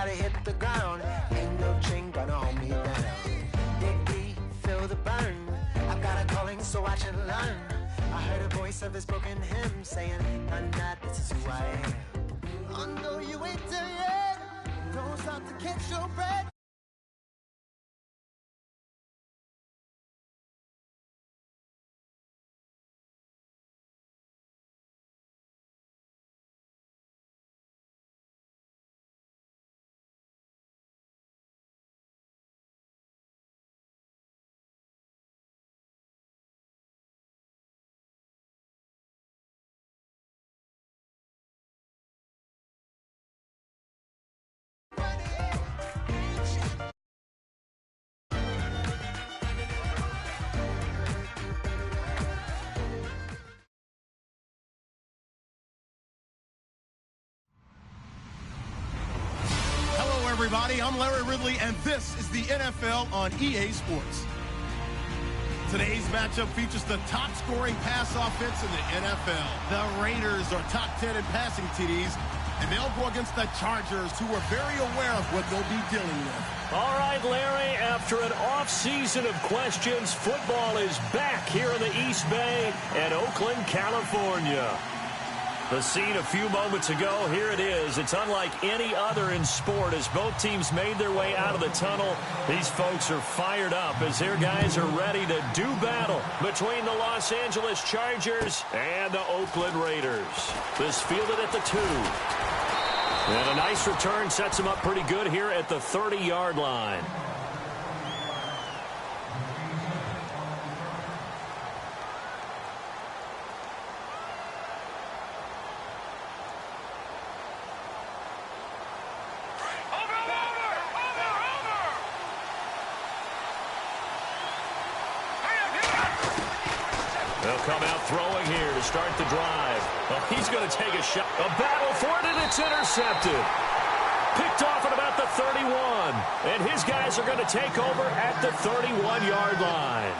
gotta hit the ground. Ain't no chain gonna hold me down. Dig deep, feel the burn. I've got a calling, so watch and learn. I heard a voice of his broken hymn saying, "None not, this is who I am." I know you ain't there yet. Don't stop to catch your breath. Everybody, I'm Larry Ridley, and this is the NFL on EA Sports. Today's matchup features the top-scoring pass offense in the NFL. The Raiders are top 10 in passing TDs, and they'll go against the Chargers, who are very aware of what they'll be dealing with. All right, Larry, after an off-season of questions, football is back here in the East Bay at Oakland, California. The scene a few moments ago, here it is. It's unlike any other in sport as both teams made their way out of the tunnel. These folks are fired up as their guys are ready to do battle between the Los Angeles Chargers and the Oakland Raiders. This fielded at the 2. And a nice return sets them up pretty good here at the 30-yard line. They'll come out throwing here to start the drive. Well, he's going to take a shot. A battle for it, and it's intercepted. Picked off at about the 31. And his guys are going to take over at the 31-yard line.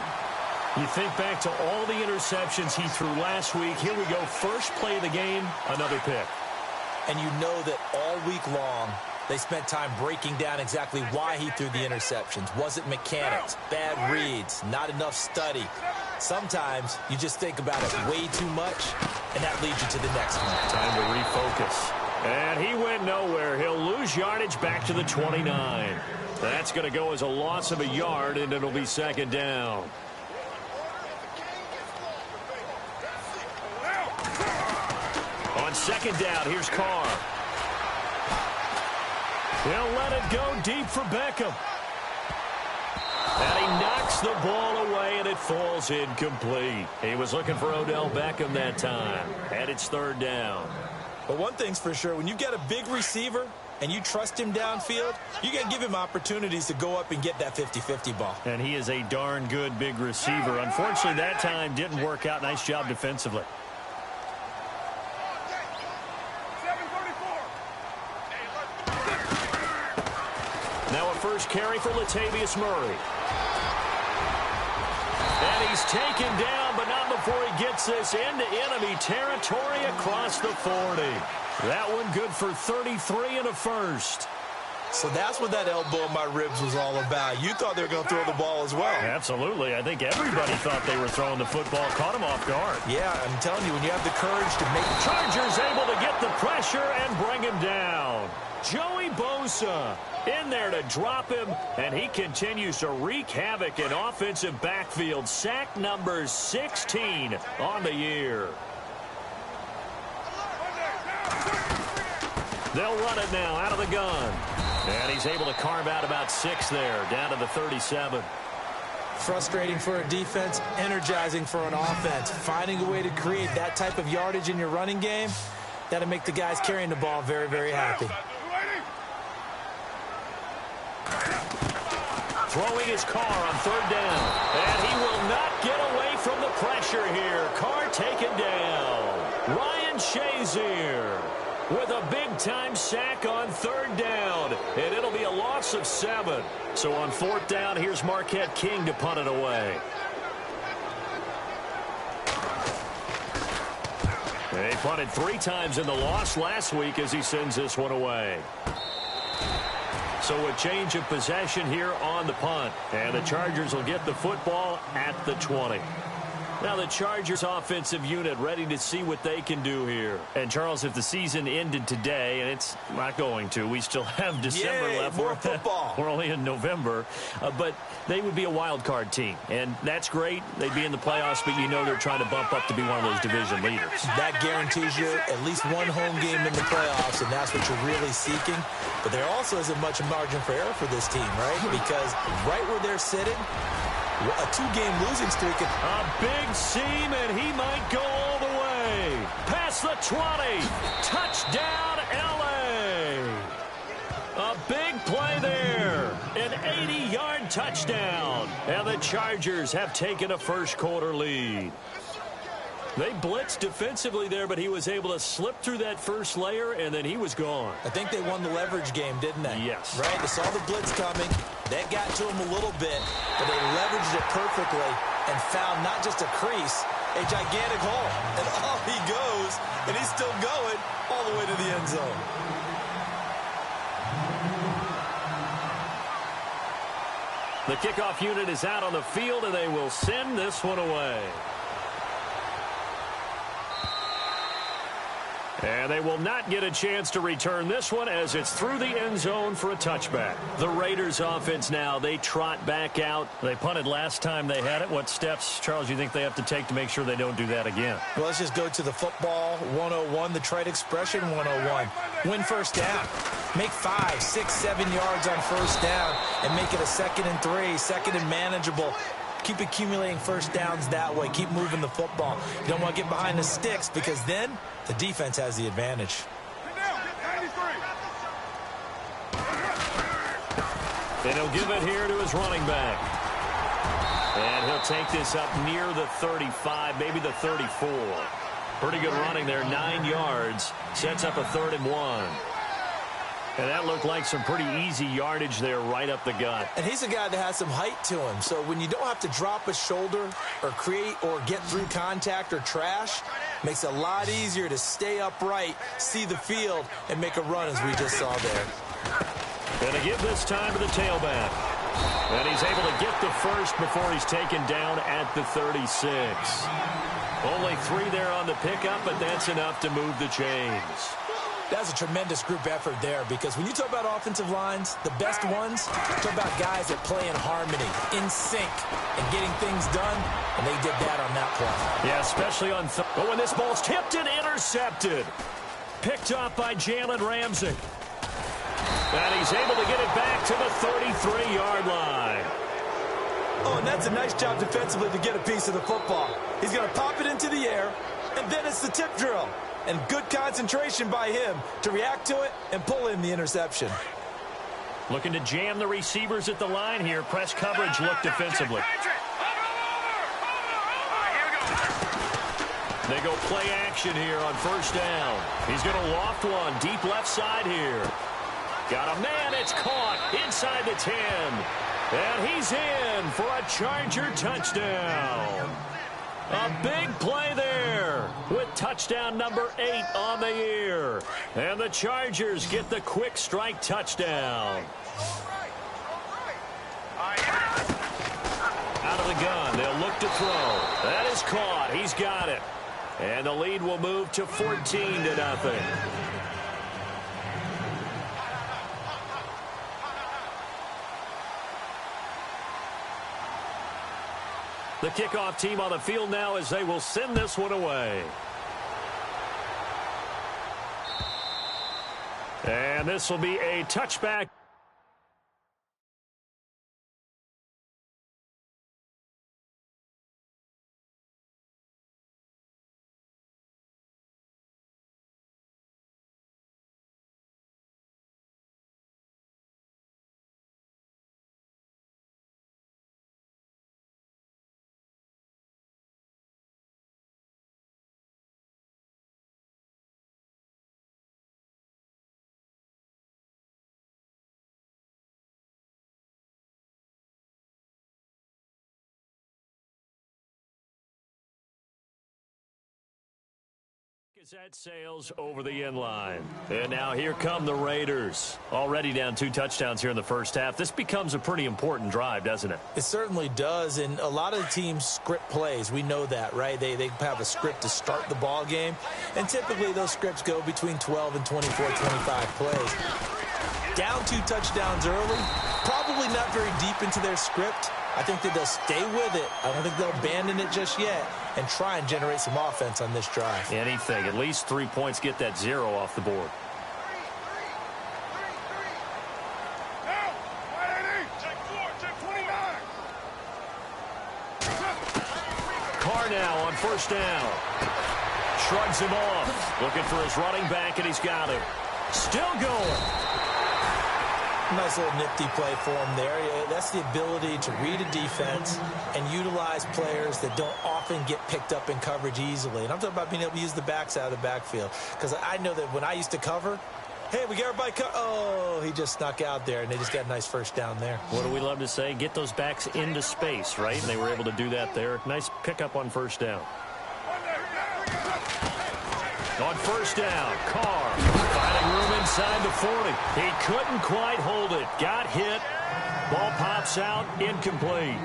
You think back to all the interceptions he threw last week. Here we go. First play of the game, another pick. And you know that all week long, they spent time breaking down exactly why he threw the interceptions. Was it mechanics, bad reads, not enough study? Sometimes you just think about it way too much, and that leads you to the next one. Time to refocus. And he went nowhere. He'll lose yardage back to the 29. That's going to go as a loss of a yard, and it'll be second down. On second down, here's Carr. He'll let it go deep for Beckham. And he knocks the ball away, and it falls incomplete. He was looking for Odell Beckham that time. And it's third down. But one thing's for sure, when you get a big receiver and you trust him downfield, you can give him opportunities to go up and get that 50-50 ball. And he is a darn good big receiver. Unfortunately, that time didn't work out. Nice job defensively. Now a first carry for Latavius Murray. And he's taken down, but not before he gets this into enemy territory across the 40. That one good for 33 and a first. So that's what that elbow in my ribs was all about. You thought they were going to throw the ball as well. Absolutely. I think everybody thought they were throwing the football. Caught him off guard. Yeah, I'm telling you, when you have the courage to make... Chargers able to get the pressure and bring him down. Joey Bosa in there to drop him, and he continues to wreak havoc in offensive backfield. Sack number 16 on the year. They'll run it now out of the gun. And he's able to carve out about 6 there, down to the 37. Frustrating for a defense, energizing for an offense. Finding a way to create that type of yardage in your running game, that'll make the guys carrying the ball very, very happy. Throwing his Carr on third down. And he will not get away from the pressure here. Carr taken down. Ryan Shazier with a big-time sack on third down. And it'll be a loss of 7. So on fourth down, here's Marquette King to punt it away. He punted 3 times in the loss last week as he sends this one away. So a change of possession here on the punt. And the Chargers will get the football at the 20. Now the Chargers offensive unit ready to see what they can do here. And Charles, if the season ended today, and it's not going to, we still have December left. More football. We're only in November. But they would be a wild card team. And that's great. They'd be in the playoffs, but you know they're trying to bump up to be one of those division leaders. That guarantees you at least one home game in the playoffs, and that's what you're really seeking. But there also isn't much margin for error for this team, right? Because right where they're sitting, a 2-game losing streak. A big seam, and he might go all the way. Past the 20. Touchdown, L.A. A big play there. An 80-yard touchdown. And the Chargers have taken a first-quarter lead. They blitzed defensively there, but he was able to slip through that first layer, and then he was gone. I think they won the leverage game, didn't they? Yes. Right? They saw the blitz coming. That got to him a little bit, but they leveraged it perfectly and found not just a crease, a gigantic hole. And off he goes, and he's still going all the way to the end zone. The kickoff unit is out on the field, and they will send this one away. And they will not get a chance to return this one as it's through the end zone for a touchback. The Raiders offense now, they trot back out. They punted last time they had it. What steps, Charles, you think they have to take to make sure they don't do that again? Well, let's just go to the football 101, the trite expression 101. Win first down. Make 5, 6, 7 yards on first down and make it a 2nd and 3, 2nd and manageable. Keep accumulating first downs that way. Keep moving the football. You don't want to get behind the sticks because then the defense has the advantage. And he'll give it here to his running back. And he'll take this up near the 35, maybe the 34. Pretty good running there, 9 yards. Sets up a 3rd and 1. And that looked like some pretty easy yardage there right up the gut. And he's a guy that has some height to him. So when you don't have to drop a shoulder or create or get through contact or trash, makes it a lot easier to stay upright, see the field, and make a run as we just saw there. Going to give this time to the tailback. And he's able to get the first before he's taken down at the 36. Only 3 there on the pickup, but that's enough to move the chains. That's a tremendous group effort there because when you talk about offensive lines, the best ones, talk about guys that play in harmony, in sync, and getting things done, and they did that on that play. Yeah, especially on but when this ball's tipped and intercepted. Picked up by Jalen Ramsey. And he's able to get it back to the 33-yard line. Oh, and that's a nice job defensively to get a piece of the football. He's going to pop it into the air, and then it's the tip drill. And good concentration by him to react to it and pull in the interception. Looking to jam the receivers at the line here. Press coverage look defensively. They go play action here on first down. He's going to loft one deep left side here. Got a man. It's caught inside the 10. And he's in for a Charger touchdown. A big play there with touchdown number 8 on the year. And the Chargers get the quick strike touchdown. Out of the gun, they'll look to throw. That is caught. He's got it. And the lead will move to 14-0. The kickoff team on the field now as they will send this one away. And this will be a touchback. That sails over the inline. And now here come the Raiders. Already down 2 touchdowns here in the first half. This becomes a pretty important drive, doesn't it? It certainly does, and a lot of the teams script plays. We know that, right? They have a script to start the ball game, and typically those scripts go between 12 and 24, 25 plays. Down 2 touchdowns early, probably not very deep into their script. I think that they'll stay with it. I don't think they'll abandon it just yet and try and generate some offense on this drive. Anything. At least 3 points, get that 0 off the board. Carr now on first down. Shrugs him off. Looking for his running back, and he's got him. Still going. Nice little nifty play for him there. That's the ability to read a defense and utilize players that don't often get picked up in coverage easily. And I'm talking about being able to use the backs out of the backfield. Because I know that when I used to cover, hey, we got everybody oh, he just snuck out there, and they just got a nice first down there. What do we love to say? Get those backs into space, right? And they were able to do that there. Nice pickup on first down. On first down, Carr finding room inside the 40. He couldn't quite hold it. Got hit. Ball pops out, incomplete.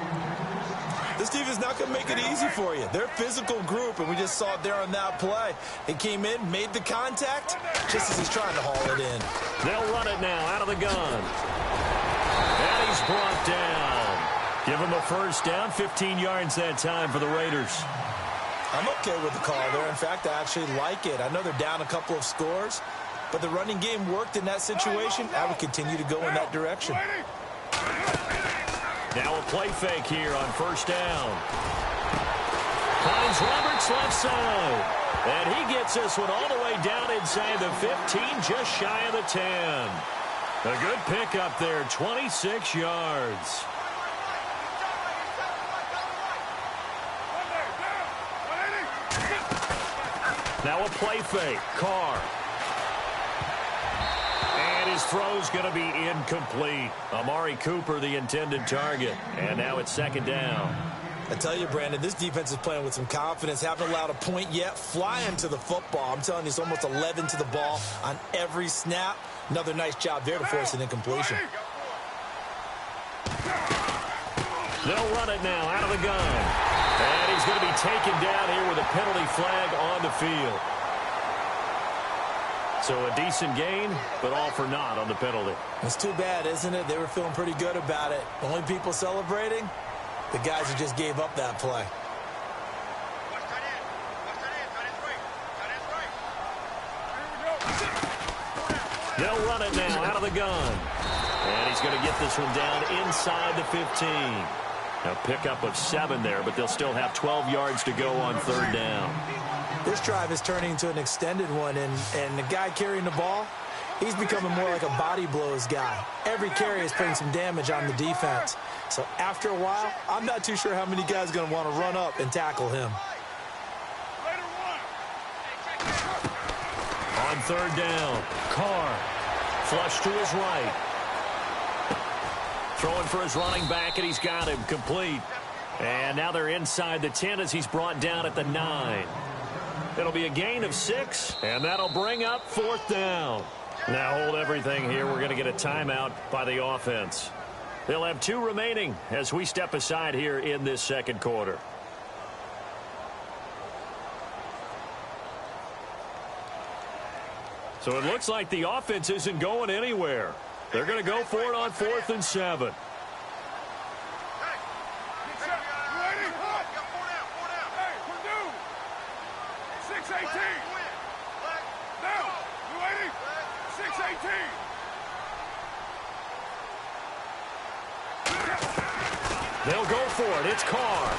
This team is not going to make it easy for you. They're a physical group, and we just saw it there on that play. He came in, made the contact, just as he's trying to haul it in. They'll run it now out of the gun. And he's brought down. Give him a first down, 15 yards that time for the Raiders. I'm okay with the call there. In fact, I actually like it. I know they're down a couple of scores, but the running game worked in that situation. I would continue to go in that direction. Now a play fake here on first down. Finds Roberts left side. And he gets this one all the way down inside the 15, just shy of the 10. A good pickup there, 26 yards. Now a play fake. Carr. And his throw's going to be incomplete. Amari Cooper, the intended target. And now it's second down. I tell you, Brandon, this defense is playing with some confidence. Haven't allowed a point yet. Flying to the football. I'm telling you, it's almost 11 to the ball on every snap. Another nice job there to force an incompletion. They'll run it now out of the gun. And he's going to be taken down here with a penalty flag on the field. So a decent gain, but all for naught on the penalty. It's too bad, isn't it? They were feeling pretty good about it. Only people celebrating, the guys who just gave up that play. They'll run it now out of the gun. And he's going to get this one down inside the 15. A pickup of 7 there, but they'll still have 12 yards to go on third down. This drive is turning into an extended one, and the guy carrying the ball, he's becoming more like a body blows guy. Every carry is putting some damage on the defense. So after a while, I'm not too sure how many guys are going to want to run up and tackle him. On third down, Carr. Flush to his right. Throwing for his running back, and he's got him complete. And now they're inside the 10 as he's brought down at the 9. It'll be a gain of 6, and that'll bring up fourth down. Now hold everything here. We're going to get a timeout by the offense. They'll have 2 remaining as we step aside here in this second quarter. So it looks like the offense isn't going anywhere. They're going to go for it on 4th and 7. They'll go for it. It's Carr.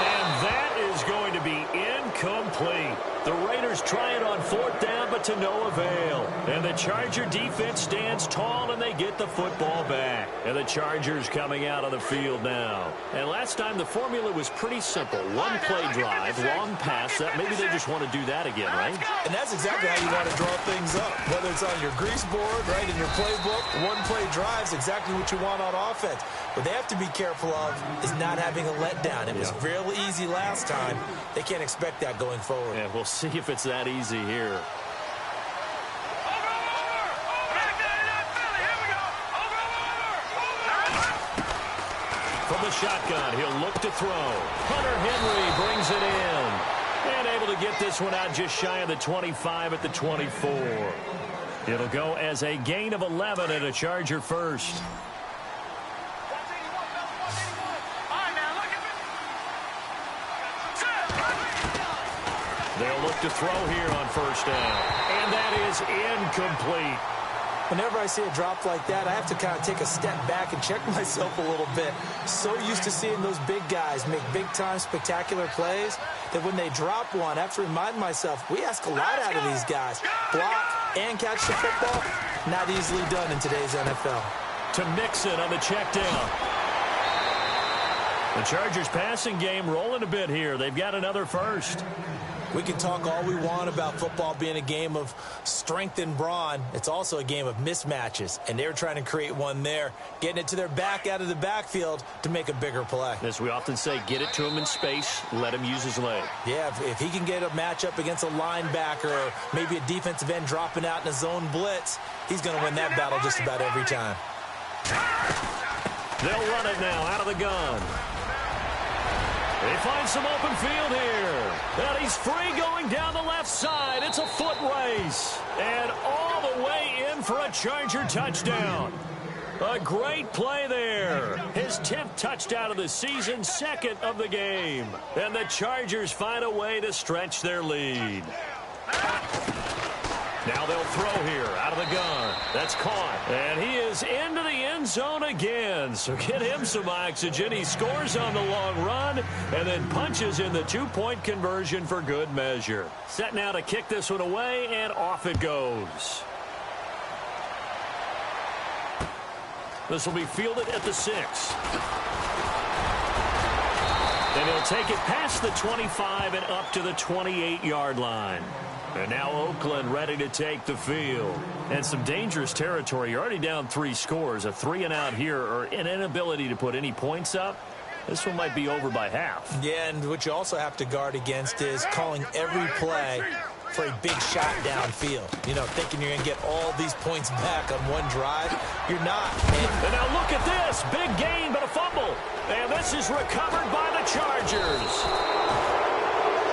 And that is going to be incomplete. The Raiders try it on 4th down, but to no avail. And the Charger defense stands tall, and they get the football back. And the Chargers coming out on the field now. And last time, the formula was pretty simple. One play drive, long pass. That maybe they just want to do that again, right? And that's exactly how you want to draw things up. Whether it's on your grease board, right, in your playbook, one play drive is exactly what you want on offense. What they have to be careful of is not having a letdown. It was real easy last time. They can't expect that that going forward. Yeah, we'll see if it's that easy here. From the shotgun, he'll look to throw. Hunter Henry brings it in. And able to get this one out just shy of the 25 at the 24. It'll go as a gain of 11 and a Charger first. They'll look to throw here on first down. And that is incomplete. Whenever I see a drop like that, I have to kind of take a step back and check myself a little bit. So used to seeing those big guys make big-time spectacular plays that when they drop one, I have to remind myself, we ask a lot out of these guys. Block and catch the football, not easily done in today's NFL. To Mixon on the check down. The Chargers passing game rolling a bit here. They've got another first. We can talk all we want about football being a game of strength and brawn. It's also a game of mismatches, and they're trying to create one there, getting it to their back out of the backfield to make a bigger play. As we often say, get it to him in space, let him use his leg. Yeah, if he can get a matchup against a linebacker or maybe a defensive end dropping out in a zone blitz, he's going to win that battle just about every time. They'll run it now out of the gun. They find some open field here. And he's free going down the left side. It's a foot race. And all the way in for a Charger touchdown. A great play there. His 10th touchdown of the season, second of the game. And the Chargers find a way to stretch their lead. Now they'll throw here out of the gun. That's caught. And he is into the end zone again. So get him some oxygen. He scores on the long run and then punches in the two-point conversion for good measure. Set now to kick this one away, and off it goes. This will be fielded at the 6. And he'll take it past the 25 and up to the 28-yard line. And now Oakland ready to take the field. And some dangerous territory. You're already down 3 scores. A 3-and-out here, or an inability to put any points up. This one might be over by half. Yeah, and what you also have to guard against is calling every play for a big shot downfield. You know, thinking you're going to get all these points back on one drive. You're not. And now look at this. Big gain, but a fumble. And this is recovered by the Chargers.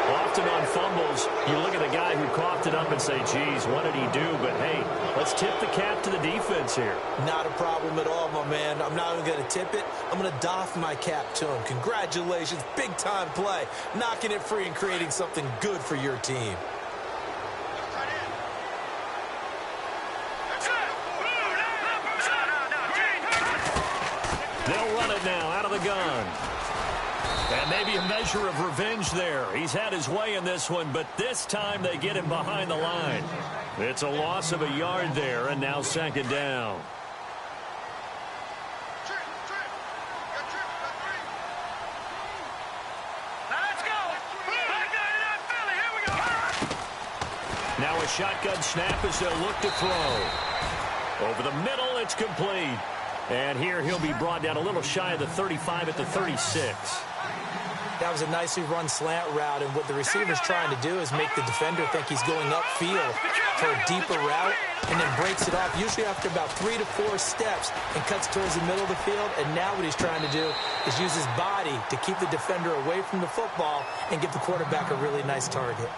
Often on fumbles, you look at the guy who coughed it up and say, geez, what did he do? But, hey, let's tip the cap to the defense here. Not a problem at all, my man. I'm not even going to tip it. I'm going to doff my cap to him. Congratulations. Big-time play. Knocking it free and creating something good for your team. They'll run it now out of the gun. And maybe a measure of revenge there. He's had his way in this one, but this time they get him behind the line. It's a loss of a yard there, and now second down. Now a shotgun snap as they'll look to throw. Over the middle, it's complete. And here he'll be brought down a little shy of the 35 at the 36. That was a nicely run slant route, and what the receiver's trying to do is make the defender think he's going upfield for a deeper route, and then breaks it off, usually after about 3 to 4 steps, and cuts towards the middle of the field. And now what he's trying to do is use his body to keep the defender away from the football and give the quarterback a really nice target.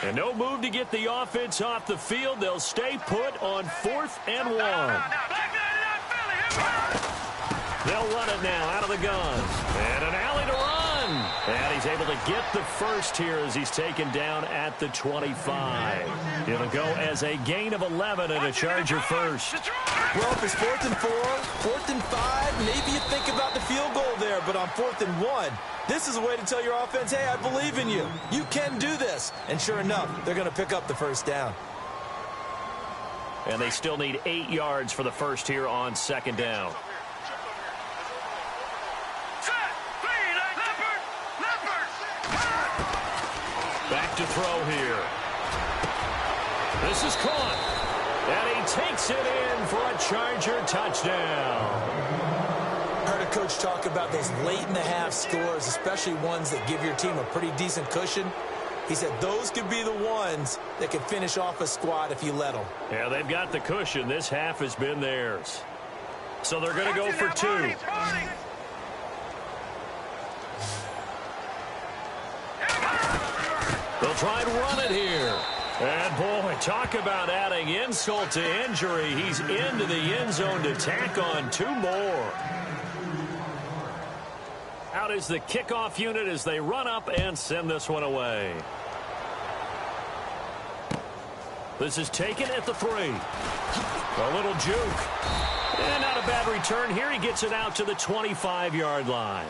And no move to get the offense off the field. They'll stay put on 4th and 1. They'll run it now out of the gun. And an alley to run. And he's able to get the first here as he's taken down at the 25. It'll go as a gain of 11 and a Charger first. Well, if it's 4th and 4, 4th and 5, maybe you think about the field goal there. But on 4th and 1, this is a way to tell your offense, hey, I believe in you. You can do this. And sure enough, they're going to pick up the first down. And they still need 8 yards for the first here on second down. throw here. This is caught. And he takes it in for a Charger touchdown. Heard a coach talk about those late-in-the-half scores, especially ones that give your team a pretty decent cushion. He said those could be the ones that could finish off a squad if you let them. Yeah, they've got the cushion. This half has been theirs. So they're going to go for two. They'll try and run it here. And, boy, talk about adding insult to injury. He's into the end zone to tack on two more. Out is the kickoff unit as they run up and send this one away. This is taken at the 3. A little juke. And not a bad return here. He gets it out to the 25-yard line.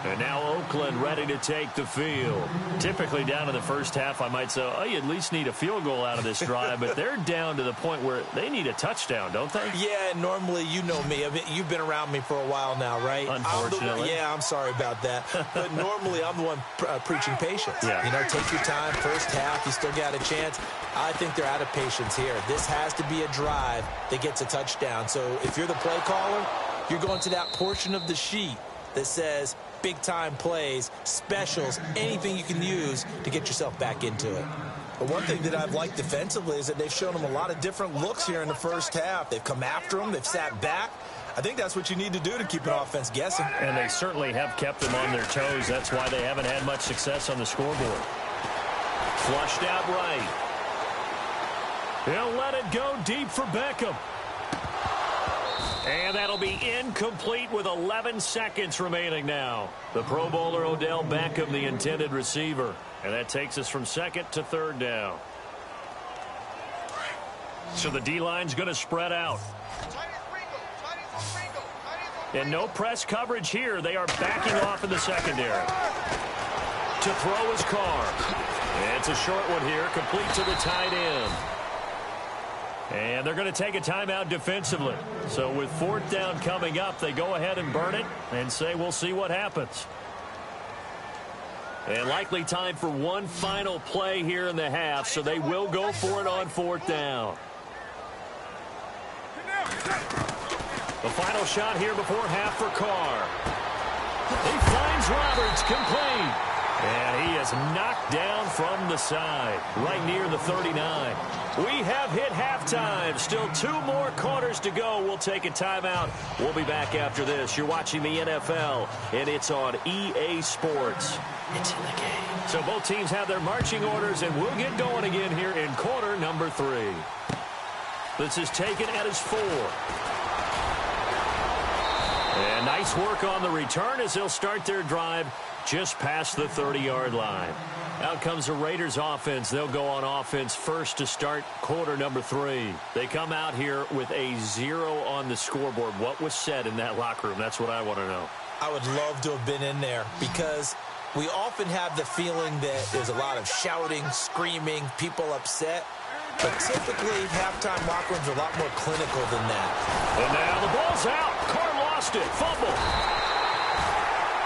And now Oakland ready to take the field. Typically down in the first half, I might say, oh, you at least need a field goal out of this drive. But they're down to the point where they need a touchdown, don't they? Yeah, normally, you know me. I mean, you've been around me for a while now, right? Unfortunately. I'm sorry about that. But normally, I'm the one preaching patience. Yeah. You know, take your time. First half, you still got a chance. I think they're out of patience here. This has to be a drive that gets a touchdown. So if you're the play caller, you're going to that portion of the sheet that says big-time plays, specials, anything you can use to get yourself back into it. But one thing that I've liked defensively is that they've shown them a lot of different looks here in the first half. They've come after them. They've sat back. I think that's what you need to do to keep an offense guessing. And they certainly have kept them on their toes. That's why they haven't had much success on the scoreboard. Flushed out right. He'll let it go deep for Beckham. And that'll be incomplete with 11 seconds remaining now. The Pro Bowler Odell Beckham, the intended receiver. And that takes us from second to third down. So the D-line's going to spread out. And no press coverage here. They are backing off in the secondary. To throw is Carr. And it's a short one here, complete to the tight end. And they're going to take a timeout defensively. So with fourth down coming up, they go ahead and burn it and say we'll see what happens. And likely time for one final play here in the half, so they will go for it on fourth down. The final shot here before half for Carr. He finds Roberts complete. And he is knocked down from the side, right near the 39. We have hit halftime. Still 2 more quarters to go. We'll take a timeout. We'll be back after this. You're watching the NFL, and it's on EA Sports. It's in the game. So both teams have their marching orders, and we'll get going again here in quarter number 3. This is taken at his 4. And nice work on the return as they'll start their drive just past the 30-yard line. Out comes the Raiders offense. They'll go on offense first to start quarter number 3. They come out here with a 0 on the scoreboard. What was said in that locker room? That's what I want to know. I would love to have been in there because we often have the feeling that there's a lot of shouting, screaming, people upset. But typically, halftime locker rooms are a lot more clinical than that. And now the ball's out. Carr lost it. Fumble.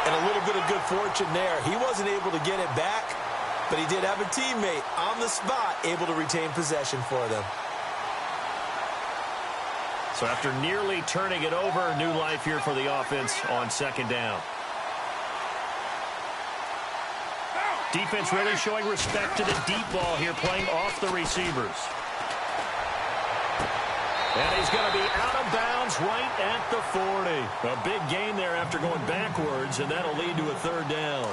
And a little bit of good fortune there. He wasn't able to get it back, but he did have a teammate on the spot able to retain possession for them. So after nearly turning it over, new life here for the offense on second down. Defense really showing respect to the deep ball here, playing off the receivers. And he's going to be out of bounds right at the 40. A big gain there after going backwards, and that'll lead to a third down.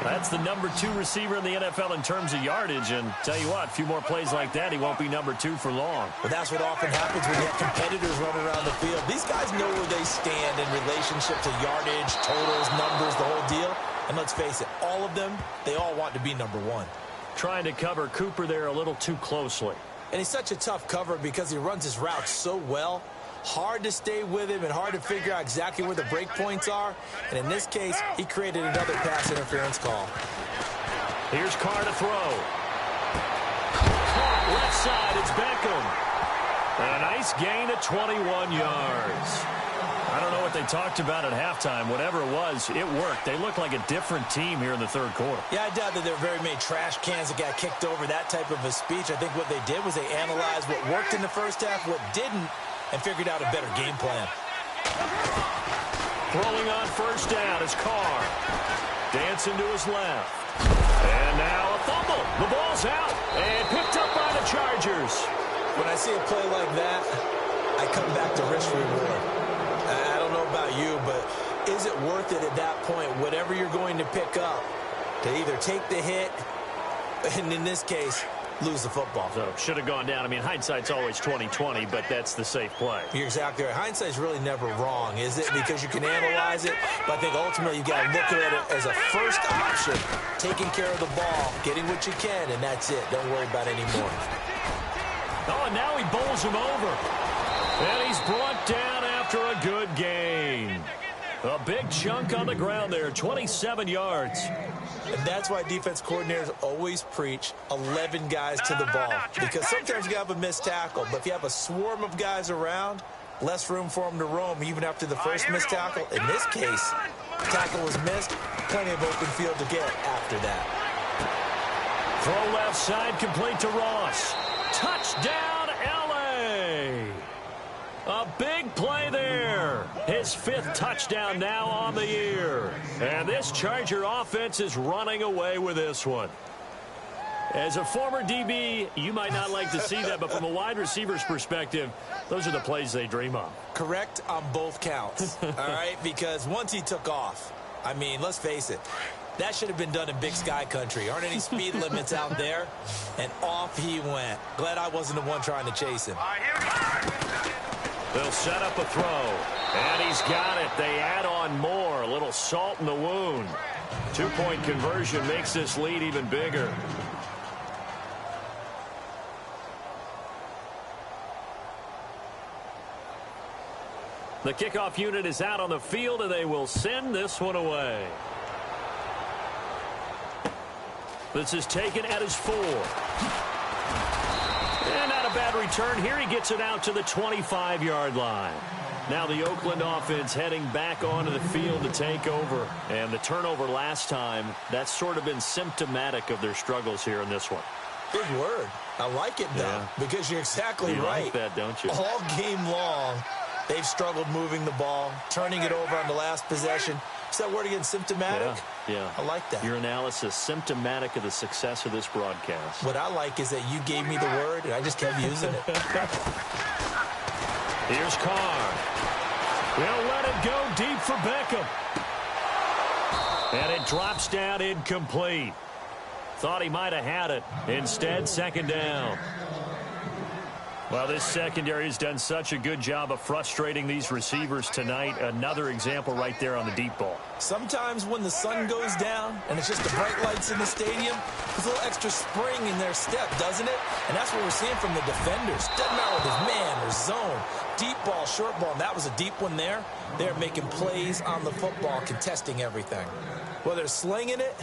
That's the number 2 receiver in the NFL in terms of yardage, and tell you what, a few more plays like that, he won't be number 2 for long. But that's what often happens when you have competitors running around the field. These guys know where they stand in relationship to yardage, totals, numbers, the whole deal. And let's face it, all of them, they all want to be number 1. Trying to cover Cooper there a little too closely. And he's such a tough cover because he runs his route so well. Hard to stay with him and hard to figure out exactly where the break points are. And in this case, he created another pass interference call. Here's Carr to throw. Caught left side, it's Beckham. And a nice gain of 21 yards. I don't know what they talked about at halftime. Whatever it was, it worked. They looked like a different team here in the third quarter. Yeah, I doubt that there were very many trash cans that got kicked over, that type of a speech. I think what they did was they analyzed what worked in the first half, what didn't, and figured out a better game plan. Throwing on first down is Carr. Dancing to his left. And now a fumble. The ball's out and picked up by the Chargers. When I see a play like that, I come back to risk reward. I don't know about you, but is it worth it at that point, whatever you're going to pick up, to either take the hit, and in this case, lose the football? So should have gone down. I mean, hindsight's always 20/20, but that's the safe play. You're exactly right. Hindsight's really never wrong, is it? Because you can analyze it, but I think ultimately you got to look at it as a first option, taking care of the ball, getting what you can, and that's it. Don't worry about it anymore. Oh, and now he bowls him over. And he's brought down after a good gain. A big chunk on the ground there, 27 yards. And that's why defense coordinators always preach 11 guys to the ball. Because sometimes you have a missed tackle, but if you have a swarm of guys around, less room for them to roam even after the first missed tackle. In this case, tackle was missed, plenty of open field to get after that. Throw left side, complete to Ross. Touchdown, L.A. A big play there. His 5th touchdown now on the year. And this Charger offense is running away with this one. As a former DB, you might not like to see that, but from a wide receiver's perspective, those are the plays they dream of. Correct on both counts, all right? Because once he took off, I mean, let's face it, that should have been done in Big Sky country. Aren't any speed limits out there? And off he went. Glad I wasn't the one trying to chase him. They'll set up a throw. And he's got it. They add on more. A little salt in the wound. 2-point conversion makes this lead even bigger. The kickoff unit is out on the field, and they will send this one away. This is taken at his 4. And not a bad return here. He gets it out to the 25-yard line. Now the Oakland offense heading back onto the field to take over. And the turnover last time, that's sort of been symptomatic of their struggles here in this one. Big word. I like it, though, yeah. Because you're exactly you right. Like that, don't you? All game long, they've struggled moving the ball, turning it over on the last possession. Is that word again, symptomatic? Yeah. I like that. Your analysis, symptomatic of the success of this broadcast. What I like is that you gave me the word, and I just kept using it. Here's Carr. They'll let it go deep for Beckham. And it drops down incomplete. Thought he might have had it. Instead, second down. Well, this secondary has done such a good job of frustrating these receivers tonight. Another example right there on the deep ball. Sometimes when the sun goes down and it's just the bright lights in the stadium, there's a little extra spring in their step, doesn't it? And that's what we're seeing from the defenders. Doesn't matter whether it's man or zone, deep ball, short ball. And that was a deep one there. They're making plays on the football, contesting everything. Well, they're slinging it,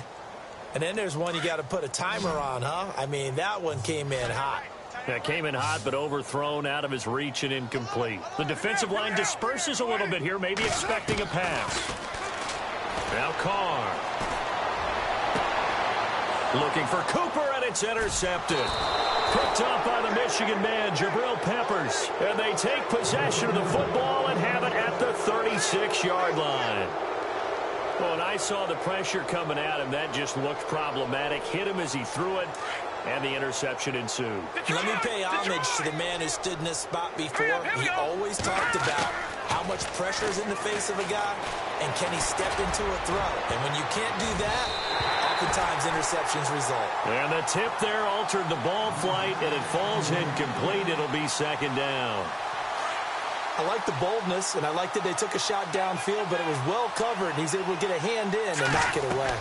and then there's one you got to put a timer on, huh? I mean, that one came in hot. That came in hot, but overthrown, out of his reach, and incomplete. The defensive line disperses a little bit here, maybe expecting a pass. Now Carr. Looking for Cooper, and it's intercepted. Picked up by the Michigan man, Jabril Peppers. And they take possession of the football and have it at the 36-yard line. Well, when I saw the pressure coming at him, that just looked problematic. Hit him as he threw it. And the interception ensued. Let me pay homage to the man who stood in this spot before. He always talked about how much pressure is in the face of a guy, and can he step into a throw. And when you can't do that, oftentimes interceptions result. And the tip there altered the ball flight, and it falls incomplete. It'll be second down. I like the boldness, and I like that they took a shot downfield, but it was well covered, and he's able to get a hand in and knock it away.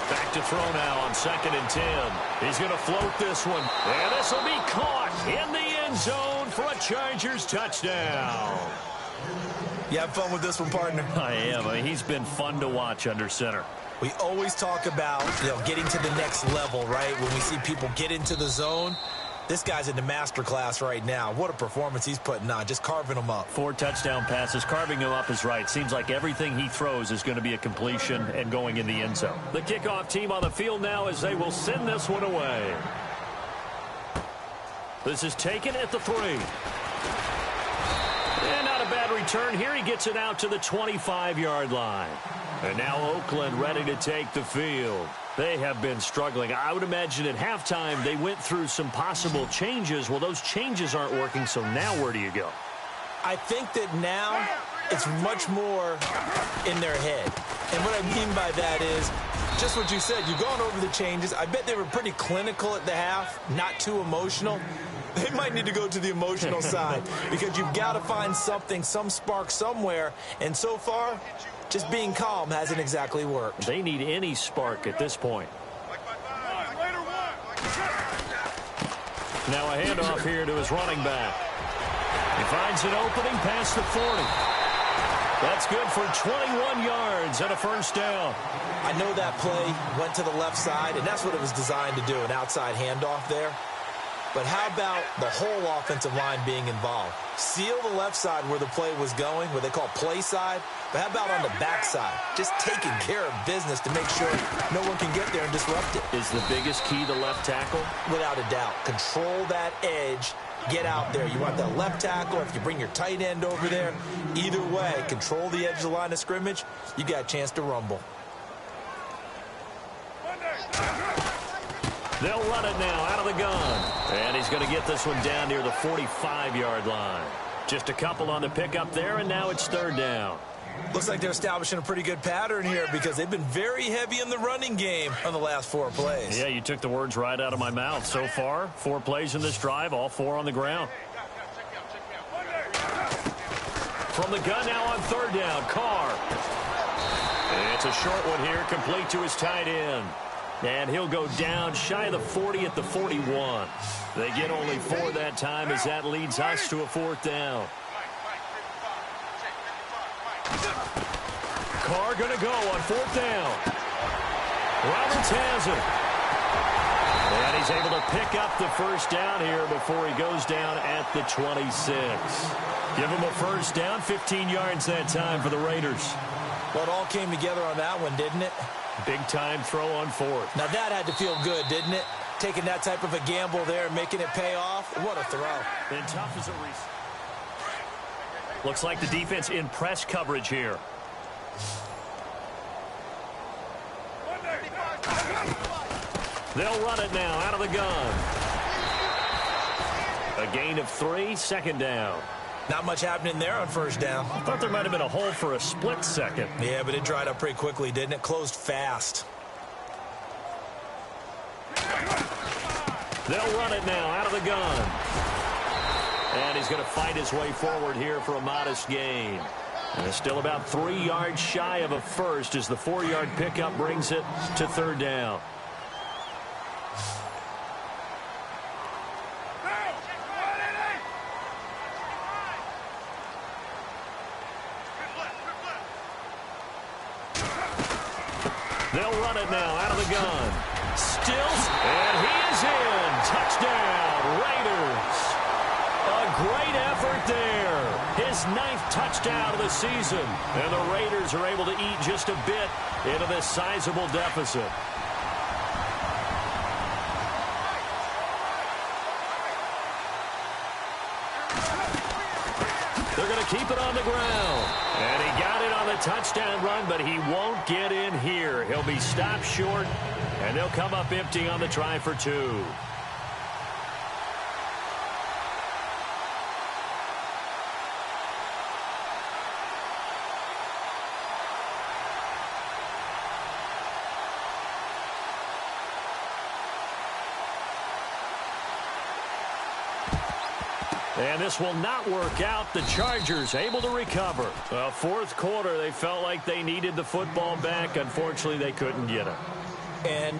Back to throw now on 2nd and 10. He's going to float this one. And this will be caught in the end zone for a Chargers touchdown. You have fun with this one, partner? I am. I mean, he's been fun to watch under center. We always talk about, getting to the next level, right? When we see people get into the zone. This guy's in the master class right now. What a performance he's putting on, just carving them up. 4 touchdown passes, carving him up is right. Seems like everything he throws is going to be a completion and going in the end zone. The kickoff team on the field now as they will send this one away. This is taken at the 3. And not a bad return here. He gets it out to the 25-yard line. And now Oakland ready to take the field. They have been struggling. I would imagine at halftime they went through some possible changes. Well, those changes aren't working, so now where do you go? I think that now it's much more in their head. And what I mean by that is just what you said. You've gone over the changes. I bet they were pretty clinical at the half, not too emotional. They might need to go to the emotional side because you've got to find something, some spark somewhere. And so far, just being calm hasn't exactly worked. They need any spark at this point. Now a handoff here to his running back. He finds an opening past the 40. That's good for 21 yards and a first down. I know that play went to the left side, and that's what it was designed to do, an outside handoff there. But how about the whole offensive line being involved? Seal the left side where the play was going, what they call play side. But how about on the back side? Just taking care of business to make sure no one can get there and disrupt it. Is the biggest key the left tackle? Without a doubt. Control that edge. Get out there. You want that left tackle. If you bring your tight end over there, either way, control the edge of the line of scrimmage. You got a chance to rumble. They'll run it now out of the gun. And he's going to get this one down near the 45-yard line. Just a couple on the pickup there, and now it's third down. Looks like they're establishing a pretty good pattern here because they've been very heavy in the running game on the last 4 plays. Yeah, you took the words right out of my mouth. So far, 4 plays in this drive, all 4 on the ground. From the gun now on third down, Carr. It's a short one here, complete to his tight end. And he'll go down shy of the 40 at the 41. They get only 4 that time as that leads us to a 4th down. Carr going to go on 4th down. Roberts has it. And he's able to pick up the first down here before he goes down at the 26. Give him a first down, 15 yards that time for the Raiders. Well, it all came together on that one, didn't it? Big-time throw on 4th. Now, that had to feel good, didn't it? Taking that type of a gamble there, making it pay off. What a throw. And tough as a reason. Looks like the defense in press coverage here. They'll run it now out of the gun. A gain of 3, second down. Not much happening there on first down. I thought there might have been a hole for a split second. Yeah, but it dried up pretty quickly, didn't it? Closed fast. They'll run it now out of the gun. And he's going to fight his way forward here for a modest gain. And it's still about 3 yards shy of a first as the 4-yard pickup brings it to third down. They'll run it now out of the gun. Stills, and he is in. Touchdown, Raiders. A great effort there. His 9th touchdown of the season. And the Raiders are able to eat just a bit into this sizable deficit. They're going to keep it on the ground. And he got it on the touchdown run, but he won't get in here. He'll be stopped short, and they'll come up empty on the try for 2. And this will not work out. The Chargers able to recover. Well, 4th quarter, they felt like they needed the football back. Unfortunately, they couldn't get it. And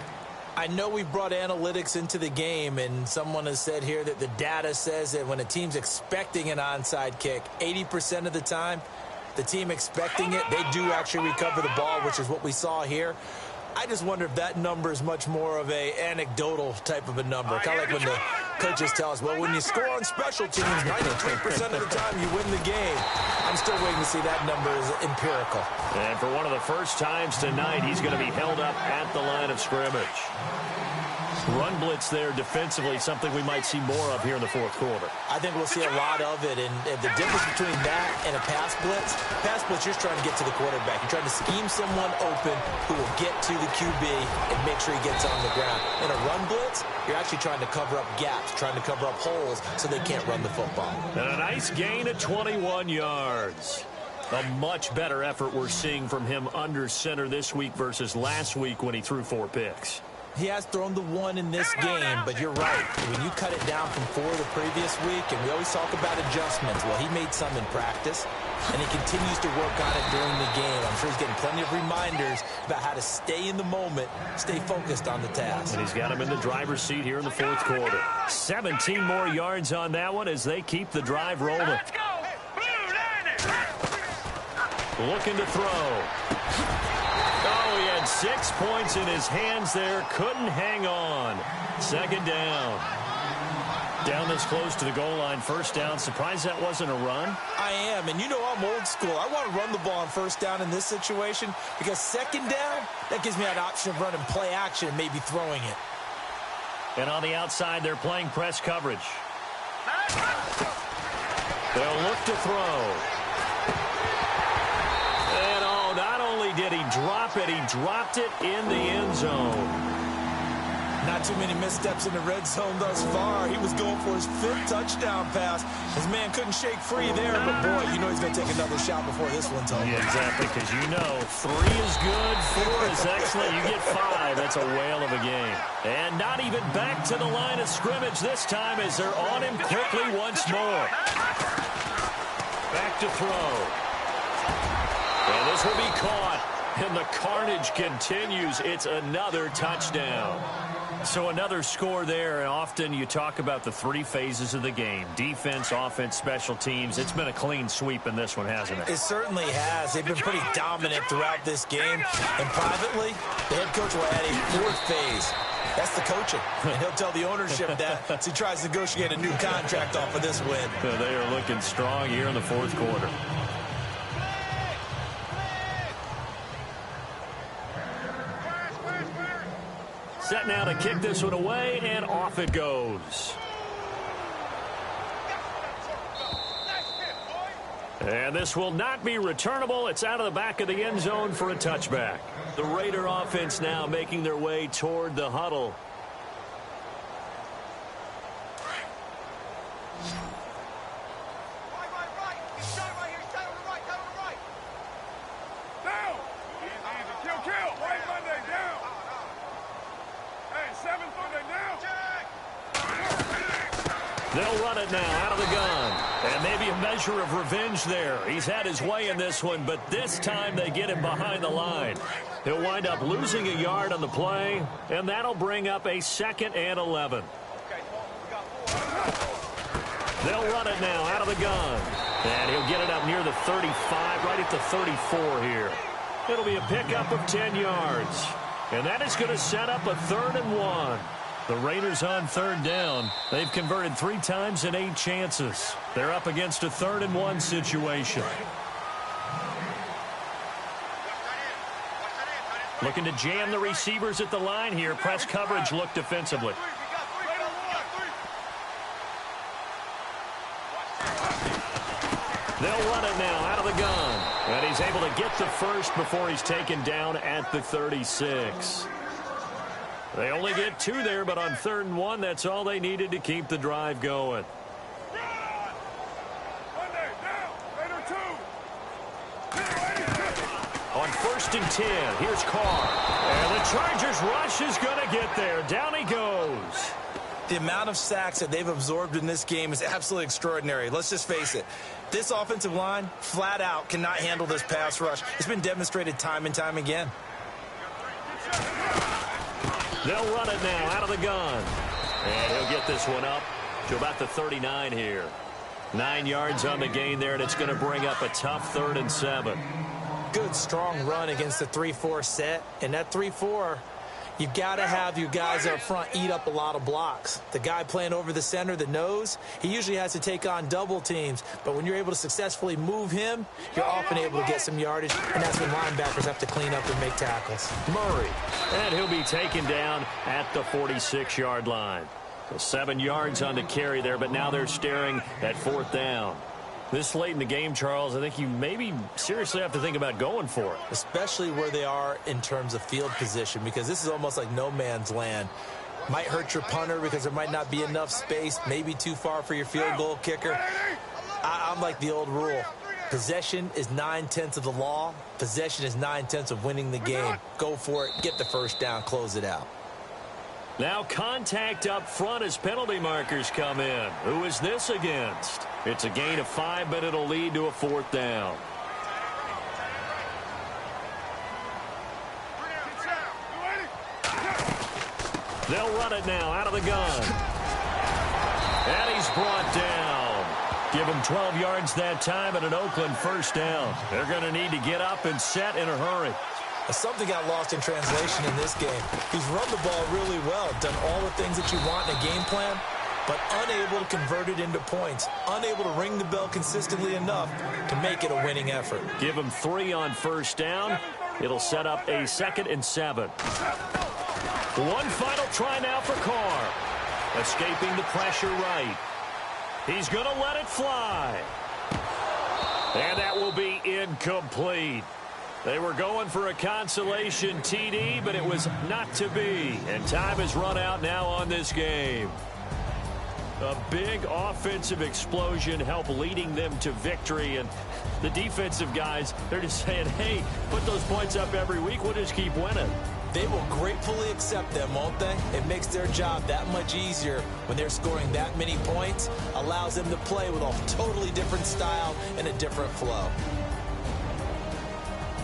I know we brought analytics into the game, and someone has said here that the data says that when a team's expecting an onside kick, 80% of the time, the team expecting it, they do actually recover the ball, which is what we saw here. I just wonder if that number is much more of a anecdotal type of a number. Kind of like when the coaches tell us, well, when you score on special teams, 93% of the time you win the game. I'm still waiting to see that number is empirical. And for one of the first times tonight, he's going to be held up at the line of scrimmage. Run blitz there defensively, something we might see more of here in the fourth quarter. I think we'll see a lot of it, and the difference between that and a pass blitz, you're just trying to get to the quarterback. You're trying to scheme someone open who will get to the QB and make sure he gets on the ground. In a run blitz, you're actually trying to cover up gaps, trying to cover up holes so they can't run the football. And a nice gain of 21 yards. A much better effort we're seeing from him under center this week versus last week when he threw 4 picks. He has thrown the 1 in this game, but you're right. When you cut it down from 4 the previous week, and we always talk about adjustments, well, he made some in practice, and he continues to work on it during the game. I'm sure he's getting plenty of reminders about how to stay in the moment, stay focused on the task. And he's got him in the driver's seat here in the fourth quarter. 17 more yards on that one as they keep the drive rolling. Let's go! Looking to throw. Oh, he had 6 points in his hands there. Couldn't hang on. Second down. Down this close to the goal line. First down. Surprised that wasn't a run? I am, and you know I'm old school. I want to run the ball on first down in this situation because second down, that gives me that option of running play action and maybe throwing it. And on the outside, they're playing press coverage. They'll look to throw. Did he drop it? He dropped it in the end zone. Not too many missteps in the red zone thus far. He was going for his 5th touchdown pass. His man couldn't shake free there, but boy, you know he's going to take another shot before this one's over. Yeah, exactly, because you know 3 is good, 4 is excellent. You get 5. That's a whale of a game. And not even back to the line of scrimmage this time as they're on him quickly once more. Back to throw. And this will be caught, and the carnage continues. It's another touchdown. So another score there, and often you talk about the 3 phases of the game. Defense, offense, special teams. It's been a clean sweep in this one, hasn't it? It certainly has. They've been pretty dominant throughout this game. And privately, the head coach will add a 4th phase. That's the coaching. And he'll tell the ownership that as he tries to negotiate a new contract off of this win. They are looking strong here in the fourth quarter. Set now to kick this one away, and off it goes. And this will not be returnable. It's out of the back of the end zone for a touchback. The Raider offense now making their way toward the huddle. They'll run it now out of the gun. And maybe a measure of revenge there. He's had his way in this one, but this time they get him behind the line. He'll wind up losing a yard on the play, and that'll bring up a 2nd and 11. They'll run it now out of the gun. And he'll get it up near the 35, right at the 34 here. It'll be a pickup of 10 yards. And that is going to set up a 3rd and 1. The Raiders on 3rd down. They've converted 3 times in 8 chances. They're up against a 3rd and 1 situation. Looking to jam the receivers at the line here. Press coverage look defensively. They'll run it now out of the gun. And he's able to get the first before he's taken down at the 36. They only get 2 there, but on 3rd and 1, that's all they needed to keep the drive going. On 1st and 10, here's Carr. And the Chargers rush is going to get there. Down he goes. The amount of sacks that they've absorbed in this game is absolutely extraordinary. Let's just face it. This offensive line, flat out, cannot handle this pass rush. It's been demonstrated time and time again. They'll run it now out of the gun. And he'll get this one up to about the 39 here. 9 yards on the gain there, and it's going to bring up a tough 3rd and 7. good, strong run against the 3-4 set. And that 3-4, you've got to have your guys up front eat up a lot of blocks. The guy playing over the center, the nose, he usually has to take on double teams. But when you're able to successfully move him, you're often able to get some yardage, and that's when linebackers have to clean up and make tackles. Murray, and he'll be taken down at the 46-yard line. So 7 yards on the carry there, but now they're staring at 4th down. This late in the game, Charles, I think you maybe seriously have to think about going for it. Especially where they are in terms of field position, because this is almost like no man's land. Might hurt your punter because there might not be enough space, maybe too far for your field goal kicker. I'm like the old rule. Possession is 9/10 of the law. Possession is 9/10 of winning the game. Go for it, get the first down, close it out. Now contact up front as penalty markers come in. Who is this against? It's a gain of 5, but it'll lead to a 4th down. They'll run it now out of the gun. And he's brought down. Give him 12 yards that time and an Oakland first down. They're going to need to get up and set in a hurry. Something got lost in translation in this game. He's run the ball really well, done all the things that you want in a game plan, but unable to convert it into points, unable to ring the bell consistently enough to make it a winning effort. Give him 3 on first down. It'll set up a 2nd and 7. One final try now for Carr. Escaping the pressure right. He's going to let it fly. And that will be incomplete. They were going for a consolation TD, but it was not to be. And time has run out now on this game. A big offensive explosion helped leading them to victory. And the defensive guys, they're just saying, hey, put those points up every week. We'll just keep winning. They will gratefully accept them, won't they? It makes their job that much easier when they're scoring that many points. Allows them to play with a totally different style and a different flow.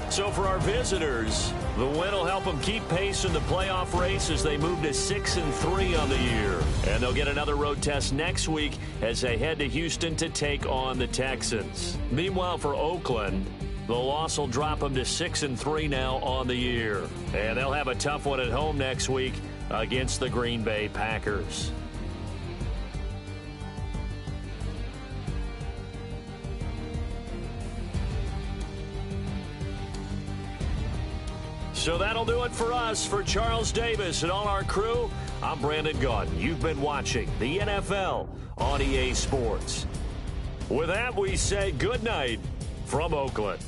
So for our visitors, the win will help them keep pace in the playoff race as they move to 6-3 on the year. And they'll get another road test next week as they head to Houston to take on the Texans. Meanwhile, for Oakland, the loss will drop them to 6-3 now on the year. And they'll have a tough one at home next week against the Green Bay Packers. So that'll do it for us. For Charles Davis and all our crew, I'm Brandon Gaudin. You've been watching the NFL on EA Sports. With that, we say good night from Oakland.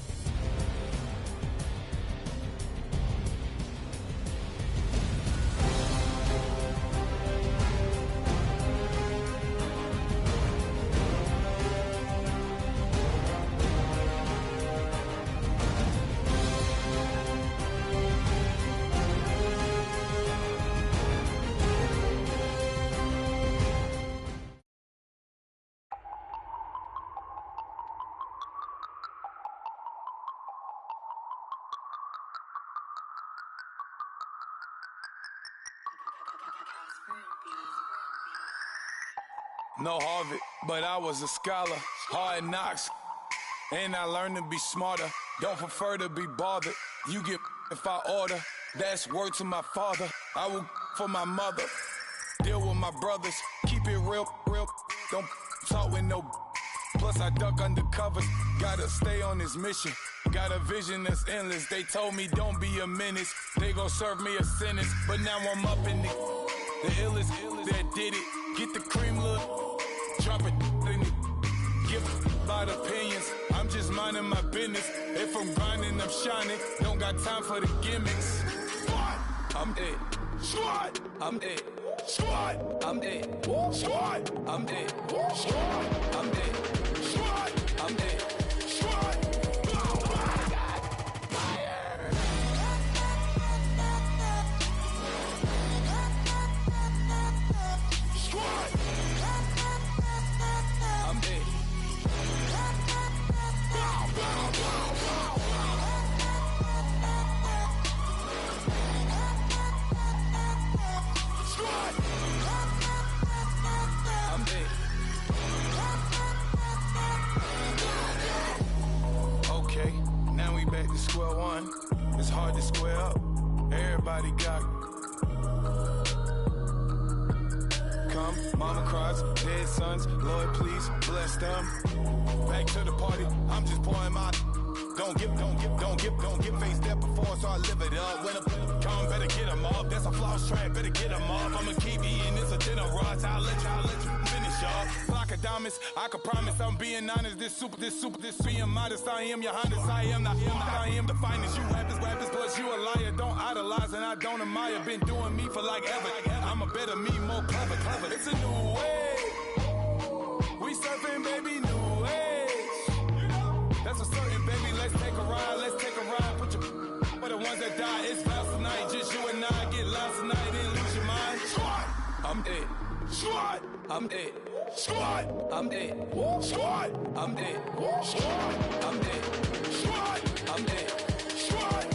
No Harvard, but I was a scholar. Hard knocks, and I learned to be smarter. Don't prefer to be bothered. You get if I order. That's word to my father. I will for my mother. Deal with my brothers. Keep it real. Don't talk with no. Plus I duck under covers. Gotta stay on this mission. Got a vision that's endless. They told me don't be a menace. They gon' serve me a sentence. But now I'm up in the illest that did it. Get the cream, look. Drop it in it. Give about opinions. I'm just minding my business. If I'm grinding, I'm shining. Don't got time for the gimmicks. Squad, I'm it. Squad, I'm it. Squad, I'm it. Squad, I'm it. Squad, I'm it. Squad, I'm it. Squad. Okay, now we back to square one. It's hard to square up. Everybody got come, mama cries, dead sons, Lord please bless them. Back to the party, I'm just pouring my. Don't get face that before, so I live it up. When I come, better get them up. That's a floss track, better get them up. I'ma keep eating, it's a dinner rush. I'll let you finish up. Flock of diamonds, I can promise I'm being honest. This being modest. I am your highness, I am the finest. You rappers, plus you a liar. Don't idolize and I don't admire. Been doing me for like ever. I'm a better me, more clever. It's a new way. We surfing, baby, new age. That's a certain, baby. Let's take a ride. Put your for the ones that die. It's vows tonight. Just you and I get lost tonight and lose your mind. Squad, I'm it. Squad, I'm it. Squad, I'm it. Squad, I'm it. Squad, I'm it. Squad, I'm it. Squad.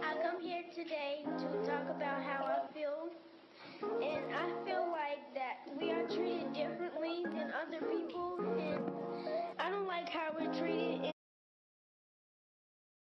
I come here today to talk about how I feel, and I feel like that we are treated differently than other people, and I don't like how we're treated